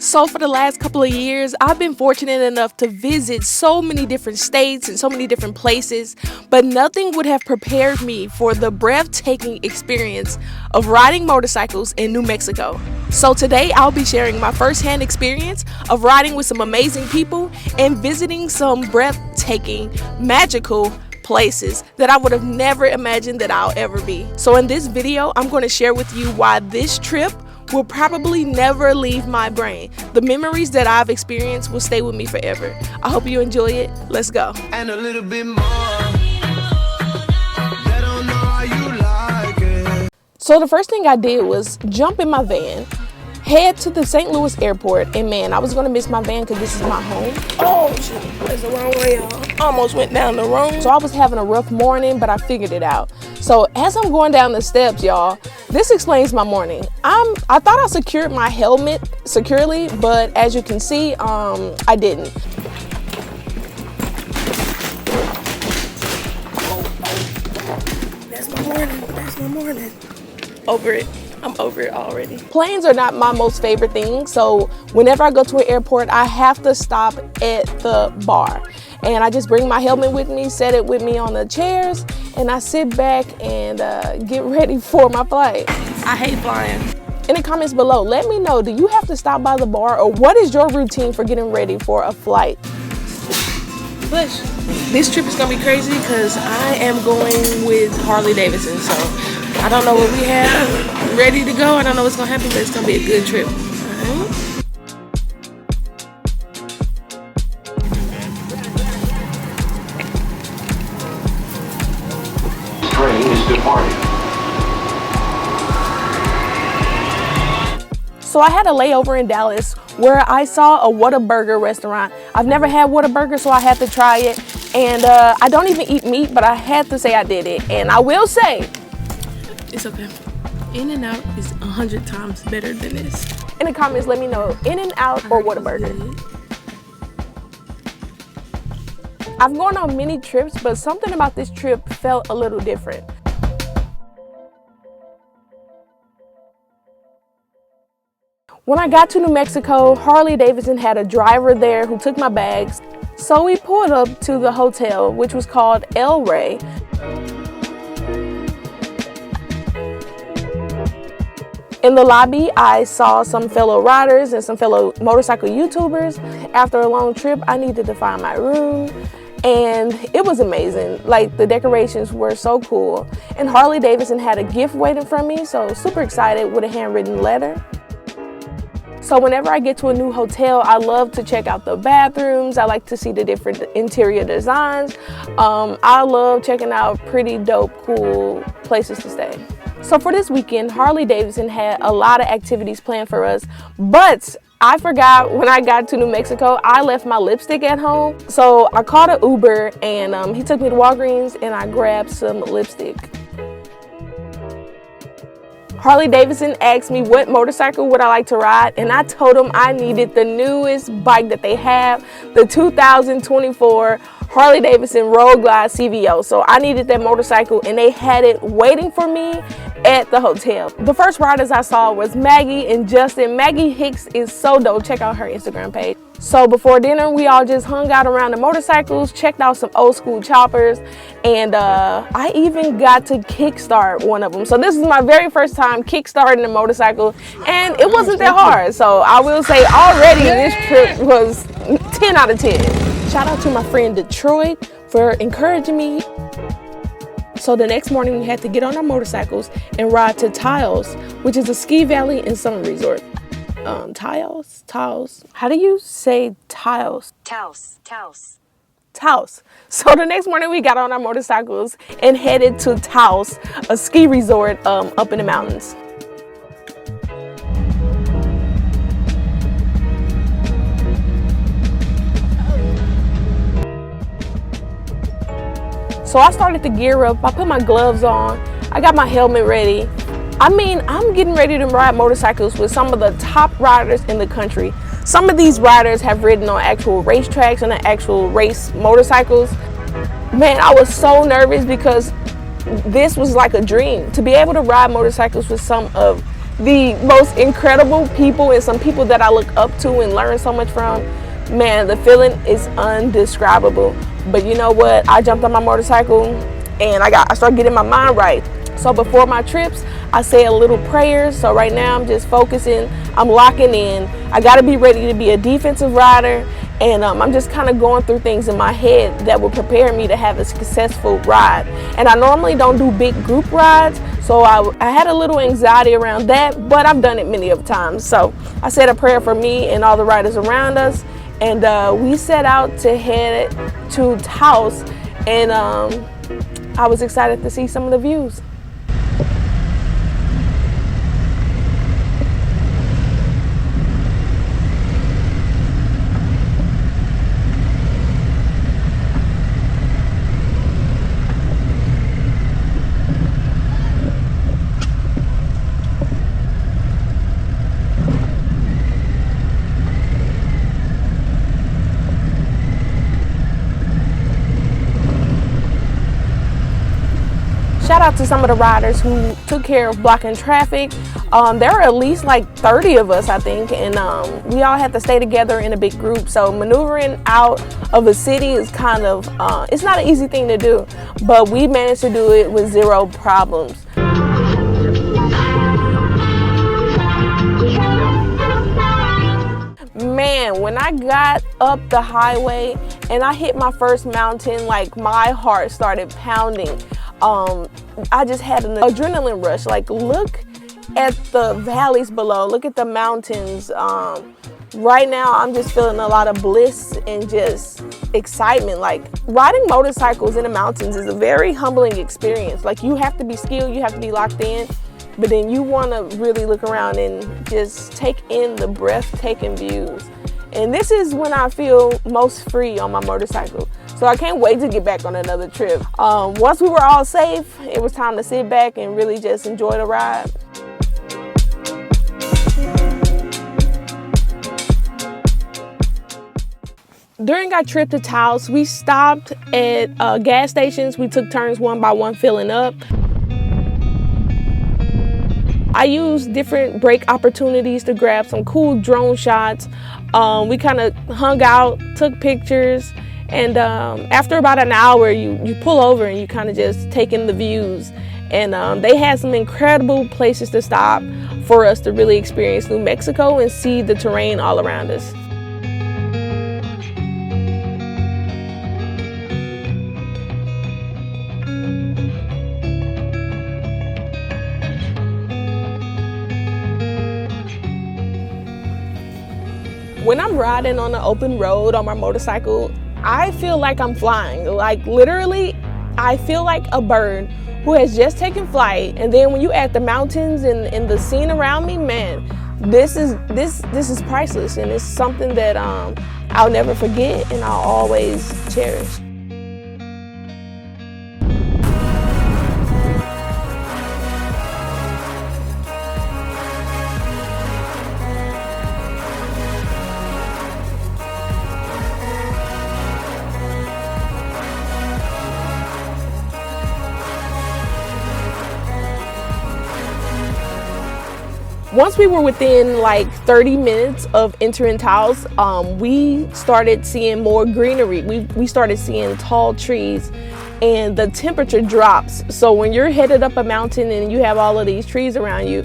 So for the last couple of years, I've been fortunate enough to visit so many different states and so many different places, but nothing would have prepared me for the breathtaking experience of riding motorcycles in New Mexico. So today I'll be sharing my firsthand experience of riding with some amazing people and visiting some breathtaking, magical places that I would have never imagined that I'll ever be. So in this video, I'm going to share with you why this trip will probably never leave my brain. The memories that I've experienced will stay with me forever. I hope you enjoy it. Let's go. And a little bit more. They don't know how you like it. So the first thing I did was jump in my van, head to the St. Louis airport, and man, I was gonna miss my van because this is my home. Oh shit, that's the wrong way, y'all. Almost went down the wrong. So I was having a rough morning, but I figured it out. So as I'm going down the steps, y'all, this explains my morning. I thought I secured my helmet securely, but as you can see, I didn't. That's my morning. That's my morning. Over it. I'm over it already. Planes are not my most favorite thing, so whenever I go to an airport, I have to stop at the bar. And I just bring my helmet with me, set it with me on the chairs, and I sit back and get ready for my flight. I hate flying. In the comments below, let me know, do you have to stop by the bar, or what is your routine for getting ready for a flight? Push. This trip is gonna be crazy because I am going with Harley-Davidson, so I don't know what we have ready to go. I don't know what's gonna happen, but it's gonna be a good trip. So I had a layover in Dallas where I saw a Whataburger restaurant. I've never had Whataburger, so I had to try it. And I don't even eat meat, but I had to say I did it. And I will say, it's okay. In-N-Out is 100 times better than this. In the comments, let me know, In-N-Out or Whataburger. I've gone on many trips, but something about this trip felt a little different. When I got to New Mexico, Harley-Davidson had a driver there who took my bags. So we pulled up to the hotel, which was called El Rey. In the lobby, I saw some fellow riders and some fellow motorcycle YouTubers. After a long trip, I needed to find my room, and it was amazing. Like, the decorations were so cool. And Harley-Davidson had a gift waiting for me, so super excited with a handwritten letter. So whenever I get to a new hotel, I love to check out the bathrooms. I like to see the different interior designs. I love checking out pretty dope, cool places to stay. So for this weekend, Harley-Davidson had a lot of activities planned for us, but I forgot when I got to New Mexico, I left my lipstick at home. So I called an Uber, and he took me to Walgreens, and I grabbed some lipstick. Harley-Davidson asked me what motorcycle would I like to ride, and I told them I needed the newest bike that they have, the 2024 Harley-Davidson Road Glide CVO. So I needed that motorcycle, and they had it waiting for me at the hotel. The first riders I saw was Maggie and Justin. Maggie Hicks is so dope. Check out her Instagram page. So before dinner, we all just hung out around the motorcycles, checked out some old school choppers, and I even got to kickstart one of them. So this is my very first time kickstarting a motorcycle, and it wasn't that hard. So I will say already this trip was 10 out of 10. Shout out to my friend Detroit for encouraging me. So the next morning we had to get on our motorcycles and ride to Taos, which is a ski valley and summer resort. Taos. How do you say Taos? Taos. So the next morning we got on our motorcycles and headed to Taos, a ski resort up in the mountains. So I started to gear up. I put my gloves on. I got my helmet ready. I mean, I'm getting ready to ride motorcycles with some of the top riders in the country. Some of these riders have ridden on actual racetracks and actual race motorcycles. Man, I was so nervous because this was like a dream. To be able to ride motorcycles with some of the most incredible people and some people that I look up to and learn so much from. Man, the feeling is undescribable. But you know what? I jumped on my motorcycle and I started getting my mind right. So before my trips, I say a little prayer. So right now I'm just focusing, I'm locking in. I gotta be ready to be a defensive rider, and I'm just kind of going through things in my head that will prepare me to have a successful ride. And I normally don't do big group rides, so I had a little anxiety around that, but I've done it many of times. So I said a prayer for me and all the riders around us, and we set out to head to Taos, and I was excited to see some of the views. Shout out to some of the riders who took care of blocking traffic. There were at least like 30 of us, I think, and we all had to stay together in a big group. So maneuvering out of a city is kind of, it's not an easy thing to do, but we managed to do it with zero problems. Man, when I got up the highway and I hit my first mountain, like my heart started pounding. I just had an adrenaline rush. Like, look at the valleys below, look at the mountains. Right now I'm just feeling a lot of bliss and just excitement. Like, riding motorcycles in the mountains is a very humbling experience. Like, you have to be skilled, you have to be locked in, but then you want to really look around and just take in the breathtaking views. And this is when I feel most free on my motorcycle. So I can't wait to get back on another trip. Once we were all safe, it was time to sit back and really just enjoy the ride. During our trip to Taos, we stopped at gas stations. We took turns one by one filling up. I used different break opportunities to grab some cool drone shots. We kind of hung out, took pictures, and after about an hour, you pull over and you kind of just take in the views. And they had some incredible places to stop for us to really experience New Mexico and see the terrain all around us. When I'm riding on the open road on my motorcycle, I feel like I'm flying. Like, literally, I feel like a bird who has just taken flight. And then when you add the mountains and the scene around me, man, this is priceless, and it's something that I'll never forget and I'll always cherish. Once we were within like 30 minutes of entering Taos, we started seeing more greenery. We started seeing tall trees, and the temperature drops. So when you're headed up a mountain and you have all of these trees around you,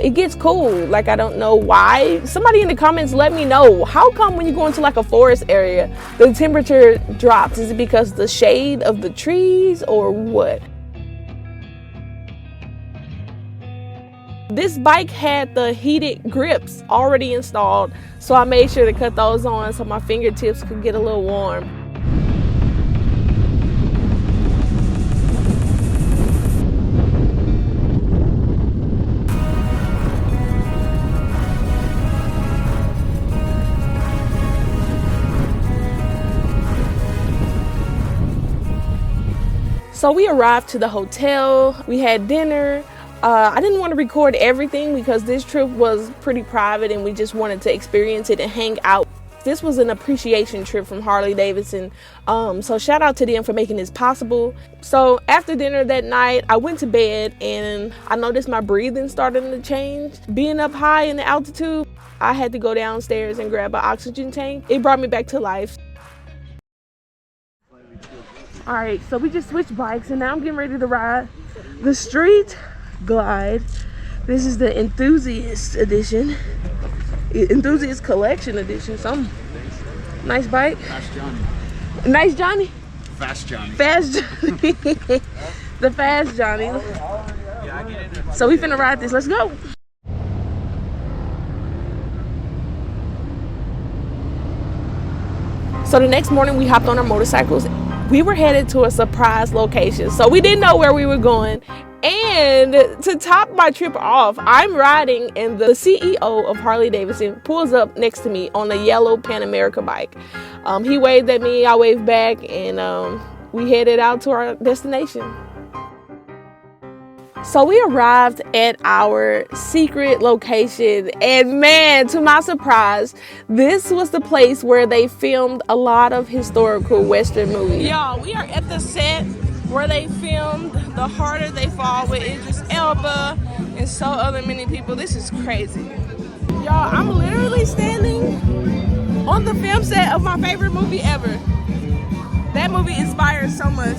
it gets cool. Like, I don't know why. Somebody in the comments let me know, how come when you go into like a forest area, the temperature drops? Is it because the shade of the trees or what? This bike had the heated grips already installed, so I made sure to cut those on so my fingertips could get a little warm. So we arrived to the hotel, we had dinner. I didn't want to record everything because this trip was pretty private and we just wanted to experience it and hang out. This was an appreciation trip from Harley-Davidson. So shout out to them for making this possible. So after dinner that night, I went to bed and I noticed my breathing starting to change. Being up high in the altitude, I had to go downstairs and grab an oxygen tank. It brought me back to life. All right, so we just switched bikes and now I'm getting ready to ride the Street Glide. This is the Enthusiast edition. Enthusiast Collection edition. Some nice bike. Fast Johnny. Nice Johnny. Fast Johnny. Fast Johnny. The Fast Johnny. So we finna ride this. Let's go. So the next morning we hopped on our motorcycles. We were headed to a surprise location. So we didn't know where we were going. And to top my trip off, I'm riding and the CEO of Harley-Davidson pulls up next to me on a yellow Pan America bike. He waved at me, I waved back, and we headed out to our destination. So we arrived at our secret location, and man, to my surprise, this was the place where they filmed a lot of historical Western movies. Y'all, we are at the set where they filmed The Harder They Fall with Idris Elba and so other many people. This is crazy. Y'all, I'm literally standing on the film set of my favorite movie ever. That movie inspired so much.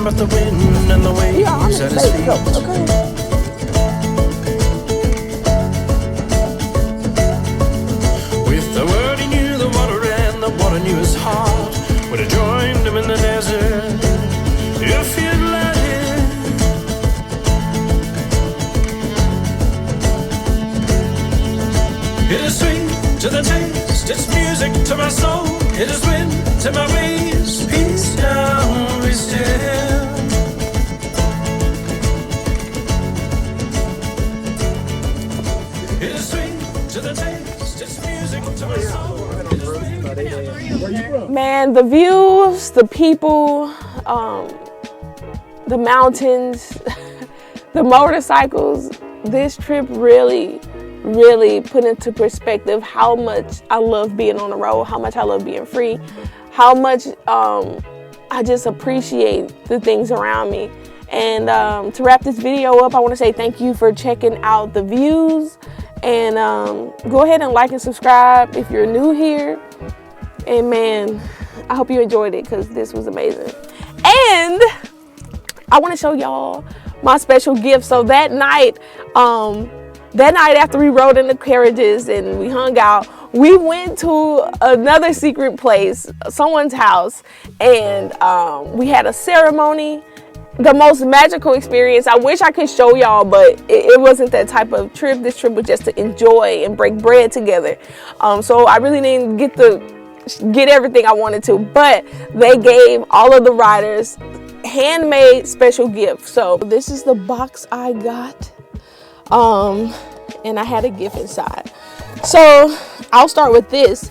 But the wind and the waves at his feet. With the word he knew the water and the water knew his heart. Would have joined him in the desert if he'd let him. It is sweet to the taste, it's music to my soul. It is wind to my ways, peace now be still. Man, the views, the people, the mountains, the motorcycles, this trip really put into perspective how much I love being on the road, how much I love being free, how much I just appreciate the things around me. And to wrap this video up, I want to say thank you for checking out the views. And go ahead and like and subscribe if you're new here. And man, I hope you enjoyed it because this was amazing. And I want to show y'all my special gift. So that night after we rode in the carriages and we hung out, we went to another secret place, someone's house, and we had a ceremony. The most magical experience. I wish I could show y'all, but it wasn't that type of trip. This trip was just to enjoy and break bread together. So I really didn't get everything I wanted to, but they gave all of the riders handmade special gifts. So this is the box I got, and I had a gift inside. So I'll start with this.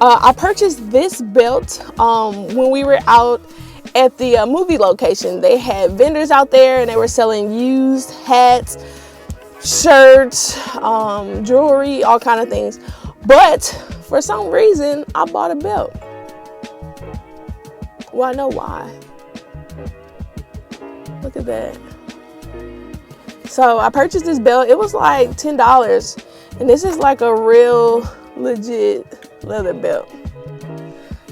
I purchased this belt when we were out at the movie location. They had vendors out there and they were selling used hats, shirts, jewelry, all kind of things. But for some reason, I bought a belt. Well, I know why. Look at that. So I purchased this belt. It was like $10. And this is like a real legit leather belt.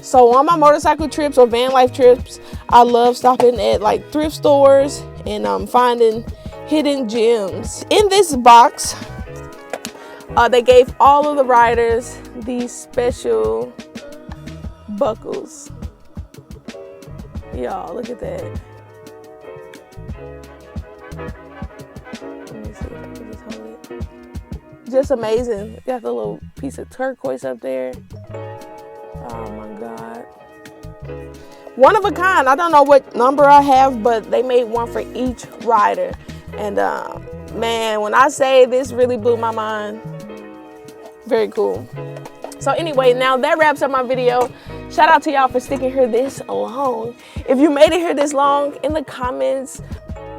So on my motorcycle trips or van life trips, I love stopping at like thrift stores and finding hidden gems. In this box, they gave all of the riders these special buckles. Y'all, look at that. Let me see if I can just hold it. Just amazing. Got the little piece of turquoise up there. Oh my God. One of a kind. I don't know what number I have, but they made one for each rider. And man, when I say this really blew my mind. Very cool. So anyway, now that wraps up my video. Shout out to y'all for sticking here this long. If you made it here this long, in the comments,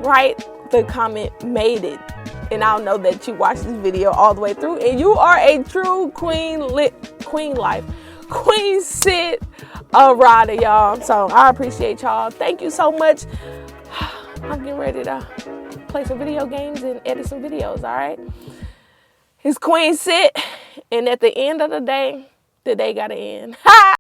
write the comment "made it," and I'll know that you watched this video all the way through and you are a true Queensit rider, y'all. So I appreciate y'all. Thank you so much. I'm getting ready to play some video games and edit some videos, all right? It's Queensit, and at the end of the day gotta end. Ha!